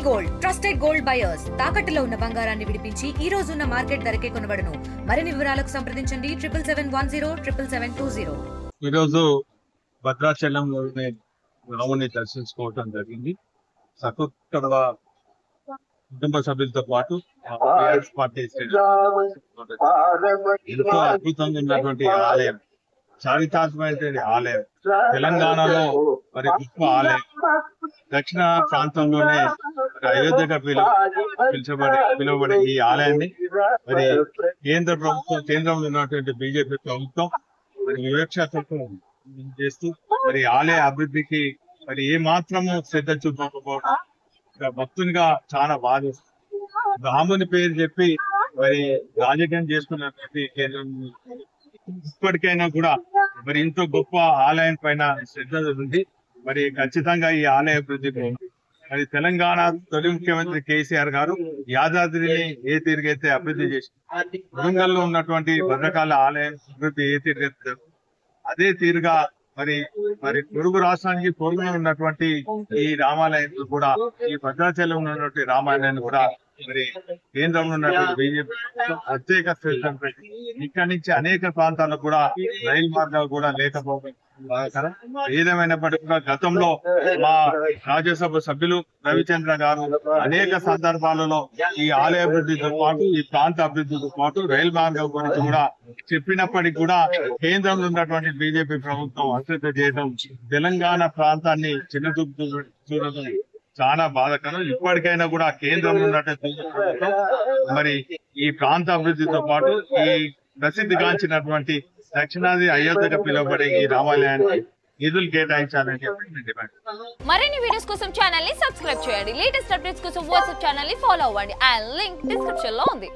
Gold trusted gold buyers తాకట్టులో ఉన్న బంగారాన్ని విడిపించి ఈ రోజు ఉన్న మార్కెట్ ధరకే కొనబడును. మరిన్ని వివరాలకు సంప్రదించండి 7710772020. ఈ రోజు భద్రాచలంలోని రాముని దర్శించుకోవడం జరిగింది. సకుటుంబ కుటుంబ సభ్యులతో పాటు పార్టీ ఎంతో అద్భుతంగా ఉన్నటువంటి ఆలయం, చారిత్రాత్మకమైన ఆలయం, తెలంగాణలో మరి గొప్ప ఆలయం. దక్షిణ ప్రాంతంలోనే అయోధ్యగా పిలువబడే ఈ ఆలయాన్ని మరి కేంద్ర ప్రభుత్వం, కేంద్రంలో ఉన్నటువంటి బీజేపీ ప్రభుత్వం మరి వివక్షతకు చేస్తూ మరి ఆలయ అభివృద్ధికి మరి ఏ మాత్రము శ్రద్ధ చూపకపోవడం భక్తునిగా చాలా బాధిస్తుంది. రాముని పేరు చెప్పి మరి రాజకీయం చేసుకున్నటువంటి కేంద్రం ఇప్పటికైనా కూడా మరి ఇంత గొప్ప ఆలయం పైన శ్రద్ధ ఉంది. మరి ఖచ్చితంగా ఈ ఆలయ అభివృద్ధికి మరి తెలంగాణ తొలి ముఖ్యమంత్రి కేసీఆర్ గారు యాదాద్రిని ఏ తీరుగైతే అభివృద్ధి చేసి వరంగల్లో ఉన్నటువంటి భద్రకాళ ఆలయం అభివృద్ధి ఏ తీరుగైతే అదే తీరుగా మరి పొరుగు రాష్ట్రానికి పొరుగున ఉన్నటువంటి ఈ రామాలయం కూడా, ఈ భద్రాచలం ఉన్నటువంటి రామాలయాన్ని కూడా మరి కేంద్రంలో ఉన్నటువంటి బీజేపీ ప్రత్యేక శ్రద్ధ పెట్టి ఇక్కడి నుంచి అనేక ప్రాంతాలకు కూడా రైలు మార్గాలు కూడా లేకపోవడం ఏదేమైనప్పటికీ కూడా గతంలో మా రాజ్యసభ సభ్యులు రవిచంద్ర గారు అనేక సందర్భాలలో ఈ ఆలయ అభివృద్ధితో పాటు ఈ ప్రాంత అభివృద్ధితో పాటు రైలు మార్గం గురించి కూడా చెప్పినప్పటికీ కూడా కేంద్రంలో ఉన్నటువంటి బీజేపీ ప్రభుత్వం అశ్రద్ధ చేయడం, తెలంగాణ ప్రాంతాన్ని చిన్నచూపు చూడడం చాలా బాధాకరం. ఇప్పటికైనా కూడా కేంద్రంలో ఉన్నటువంటి మరి ఈ ప్రాంత అభివృద్ధితో పాటు ఈ ప్రసిద్ధిగాంచినటువంటి దక్షిణాది అయోధ్యగా పిలువబడే ఈ రామాలయానికి నిధులు కేటాయించాలని చెప్పి డిమాండ్. మరిన్ని వీడియోస్ కోసం ఛానల్ ని సబ్స్క్రైబ్ చేయండి. లేటెస్ట్ అప్డేట్స్ కోసం వాట్సాప్ ఛానల్ ని ఫాలో అవ్వండి. ఆ లింక్ డిస్క్రిప్షన్ లో ఉంది.